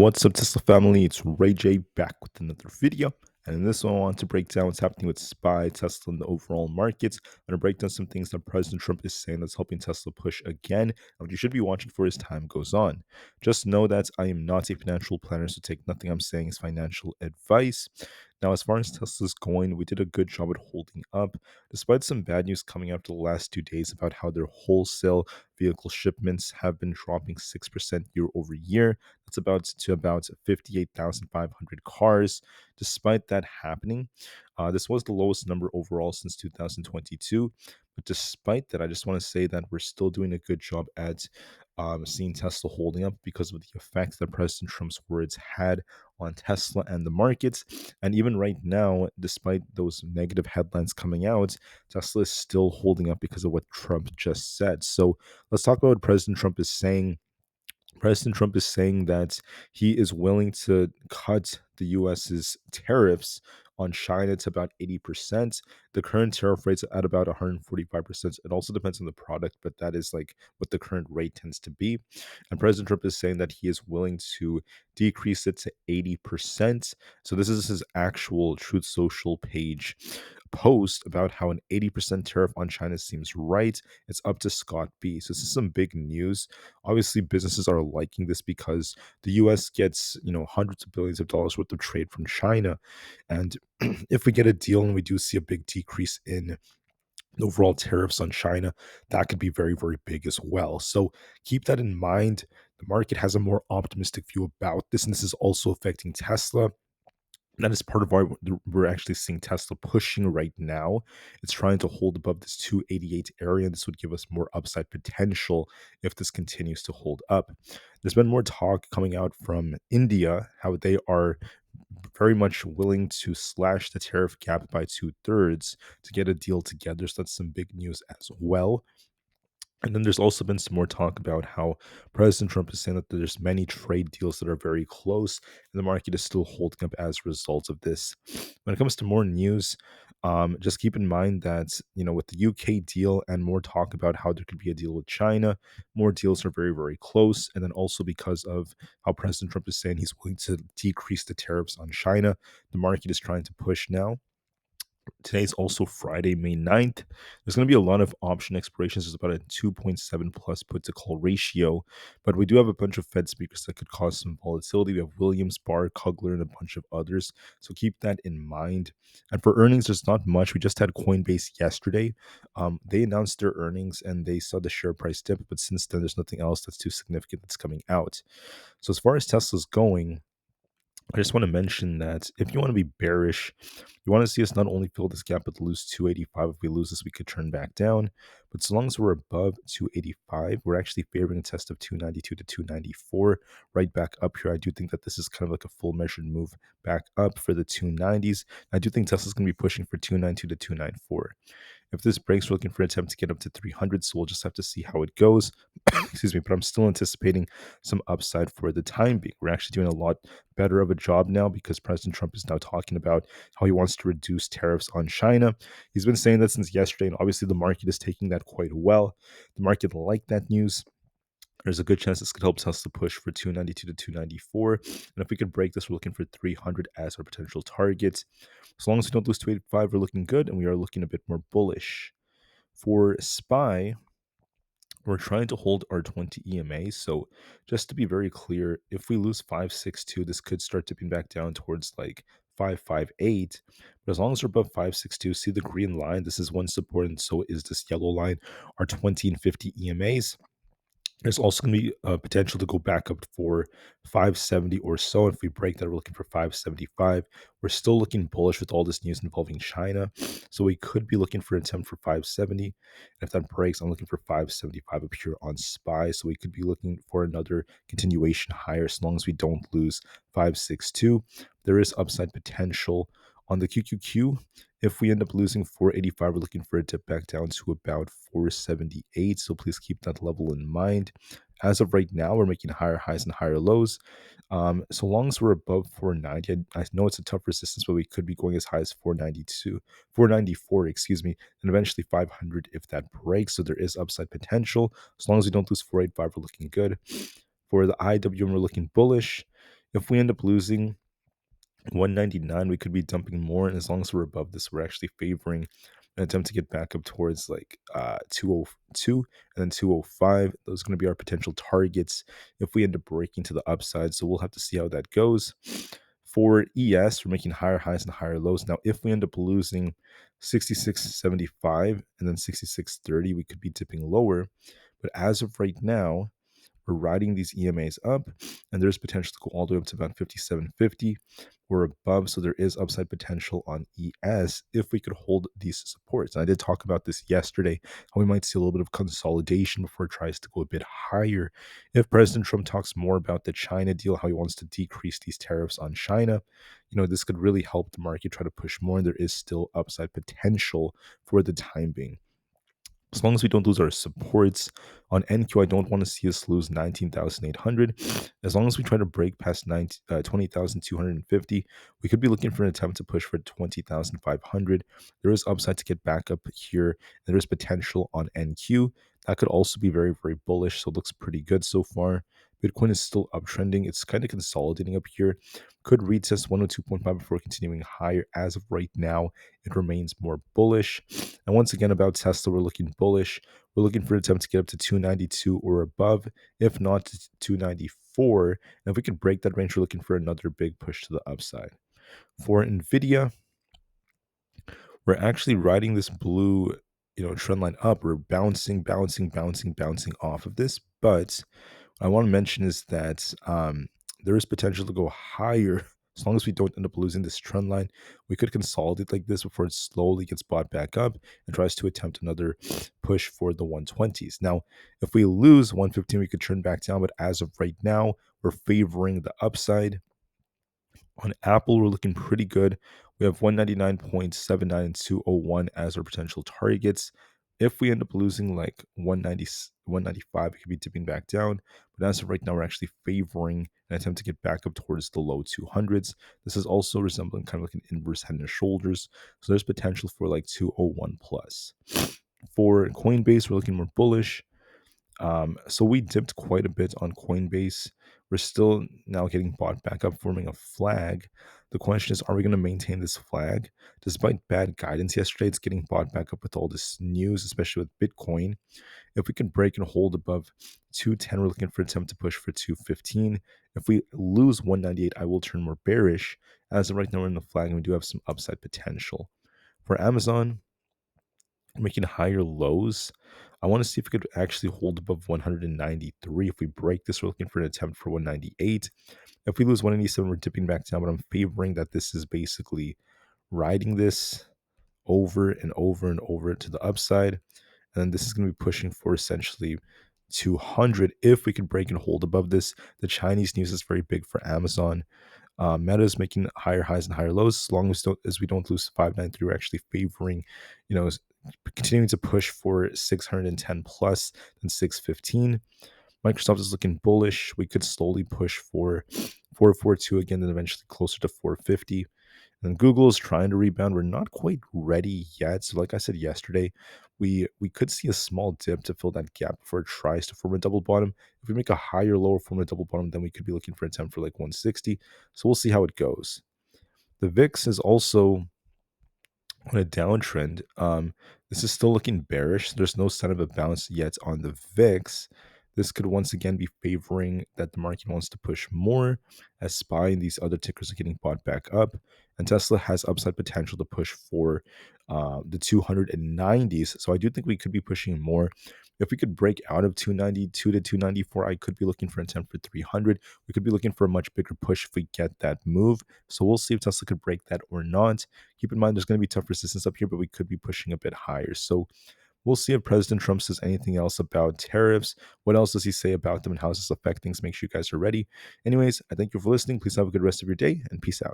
What's up, Tesla family? It's Ray J back with another video. And in this one, I want to break down what's happening with SPY, Tesla, and the overall markets. I'm going to break down some things that President Trump is saying that's helping Tesla push again, and what you should be watching for as time goes on. Just know that I am not a financial planner, so take nothing I'm saying as financial advice. Now, as far as Tesla's going, we did a good job at holding up, despite some bad news coming out the last 2 days about how their wholesale vehicle shipments have been dropping 6% year over year. That's about 58,500 cars. Despite that happening, this was the lowest number overall since 2022. But despite that, I just want to say that we're still doing a good job at seeing Tesla holding up because of the effect that President Trump's words had on Tesla and the markets. And even right now, despite those negative headlines coming out, Tesla is still holding up because of what Trump just said. So let's talk about what President Trump is saying. President Trump is saying that he is willing to cut the US's tariffs on China to about 80%. The current tariff rate's at about 145%. It also depends on the product, but that is like what the current rate tends to be. And President Trump is saying that he is willing to decrease it to 80%. So this is his actual Truth Social page post about how an 80% tariff on China seems right. It's up to Scott B. So this is some big news. Obviously, businesses are liking this because the US gets, hundreds of billions of dollars worth of trade from China. And if we get a deal and we do see a big decrease in overall tariffs on China, that could be very, very big as well. So keep that in mind. The market has a more optimistic view about this, and this is also affecting Tesla. That is part of why we're actually seeing Tesla pushing right now. It's trying to hold above this 288 area. And this would give us more upside potential if this continues to hold up. There's been more talk coming out from India, how they are very much willing to slash the tariff gap by 2/3 to get a deal together. So that's some big news as well. And then there's also been some more talk about how President Trump is saying that there's many trade deals that are very close, and the market is still holding up as a result of this. When it comes to more news, just keep in mind that with the UK deal and more talk about how there could be a deal with China, more deals are very, very close. And then also because of how President Trump is saying he's willing to decrease the tariffs on China, the market is trying to push now. Today's also Friday, May 9th. There's going to be a lot of option expirations. There's about a 2.7 plus put to call ratio, but we do have a bunch of Fed speakers that could cause some volatility. We have Williams, Barr, Kugler, and a bunch of others. So keep that in mind. And for earnings, there's not much. We just had Coinbase yesterday. They announced their earnings and they saw the share price dip, but since then, there's nothing else that's too significant that's coming out. So as far as Tesla's going, I just want to mention that if you want to be bearish, you want to see us not only fill this gap but lose 285. If we lose this, we could turn back down. But so long as we're above 285, we're actually favoring a test of 292 to 294 right back up here. I do think that this is kind of like a full measured move back up for the 290s. I do think Tesla's going to be pushing for 292 to 294. If this breaks, we're looking for an attempt to get up to 300, so we'll just have to see how it goes. Excuse me, but I'm still anticipating some upside for the time being. We're actually doing a lot better of a job now because President Trump is now talking about how he wants to reduce tariffs on China. He's been saying that since yesterday, and obviously the market is taking that quite well. The market liked that news. There's a good chance this could help Tesla push for 292 to 294. And if we could break this, we're looking for 300 as our potential target. As long as we don't lose 285, we're looking good, and we are looking a bit more bullish. For SPY, we're trying to hold our 20 EMA. So just to be very clear, if we lose 562, this could start dipping back down towards like 558. But as long as we're above 562, see the green line, this is one support, and so is this yellow line, our 20 and 50 EMAs. There's also going to be a potential to go back up for 570 or so. If we break that, we're looking for 575. We're still looking bullish with all this news involving China. So we could be looking for an attempt for 570. And if that breaks, I'm looking for 575 up here on SPY. So we could be looking for another continuation higher as long as we don't lose 562. There is upside potential on the QQQ. If we end up losing 485, we're looking for a dip back down to about 478. So please keep that level in mind. As of right now, we're making higher highs and higher lows. So long as we're above 490, I know it's a tough resistance, but we could be going as high as 494, excuse me, and eventually 500 if that breaks. So there is upside potential. As long as we don't lose 485, we're looking good. For the IWM, we're looking bullish. If we end up losing 199, we could be dumping more, and as long as we're above this, we're actually favoring an attempt to get back up towards like 202 and then 205. Those are going to be our potential targets if we end up breaking to the upside. So we'll have to see how that goes. For ES, we're making higher highs and higher lows. Now, if we end up losing 66.75 and then 66.30, we could be dipping lower. But as of right now, we're riding these EMAs up, and there's potential to go all the way up to about 57.50 or above. So there is upside potential on ES if we could hold these supports. And I did talk about this yesterday, how we might see a little bit of consolidation before it tries to go a bit higher. If President Trump talks more about the China deal, how he wants to decrease these tariffs on China, this could really help the market try to push more. And there is still upside potential for the time being. As long as we don't lose our supports on NQ, I don't want to see us lose 19,800. As long as we try to break past 20,250, we could be looking for an attempt to push for 20,500. There is upside to get back up here. There is potential on NQ. That could also be very, very bullish. So it looks pretty good so far. Bitcoin is still uptrending. It's kind of consolidating up here. Could retest 102.5 before continuing higher. As of right now, it remains more bullish. And once again, about Tesla, we're looking bullish. We're looking for an attempt to get up to 292 or above, if not to 294. And if we can break that range, we're looking for another big push to the upside. For Nvda, we're actually riding this blue, trend line up. We're bouncing off of this. But what I want to mention is that there is potential to go higher. As long as we don't end up losing this trend line, we could consolidate like this before it slowly gets bought back up and tries to attempt another push for the 120s. Now, if we lose 115, we could turn back down. But as of right now, we're favoring the upside. On Apple, we're looking pretty good. We have 199.79 and 201 as our potential targets. If we end up losing like 190, 195, it could be dipping back down. But as of right now, we're actually favoring an attempt to get back up towards the low 200s. This is also resembling kind of like an inverse head and shoulders. So there's potential for like 201 plus. For Coinbase, we're looking more bullish. So we dipped quite a bit on Coinbase. We're still now getting bought back up, forming a flag. The question is, are we going to maintain this flag? Despite bad guidance yesterday, it's getting bought back up with all this news, especially with Bitcoin. If we can break and hold above 210, we're looking for an attempt to push for 215. If we lose 198, I will turn more bearish. As of right now, we're in the flag and we do have some upside potential. For Amazon, making higher lows. I want to see if we could actually hold above 193. If we break this, we're looking for an attempt for 198. If we lose 187, we're dipping back down, but I'm favoring that this is basically riding this over and over and over to the upside. And then this is going to be pushing for essentially 200 if we can break and hold above this. The Chinese news is very big for Amazon. Meta is making higher highs and higher lows. As long as we don't lose 593, we're actually favoring, continuing to push for 610 plus than 615. Microsoft is looking bullish. We could slowly push for 442 again, then eventually closer to 450. And Google is trying to rebound. We're not quite ready yet. So like I said yesterday, we could see a small dip to fill that gap before it tries to form a double bottom. If we make a higher lower form a double bottom, then we could be looking for an attempt for like 160. So we'll see how it goes. The VIX is also on a downtrend. This is still looking bearish. There's no sign of a bounce yet on the VIX. This could once again be favoring that the market wants to push more, as SPY and these other tickers are getting bought back up. And Tesla has upside potential to push for the 290s. So I do think we could be pushing more. If we could break out of 292 to 294, I could be looking for an attempt for 300. We could be looking for a much bigger push if we get that move. So we'll see if Tesla could break that or not. Keep in mind, there's going to be tough resistance up here, but we could be pushing a bit higher. So we'll see if President Trump says anything else about tariffs. What else does he say about them and how does this affect things? Make sure you guys are ready. Anyways, I thank you for listening. Please have a good rest of your day and peace out.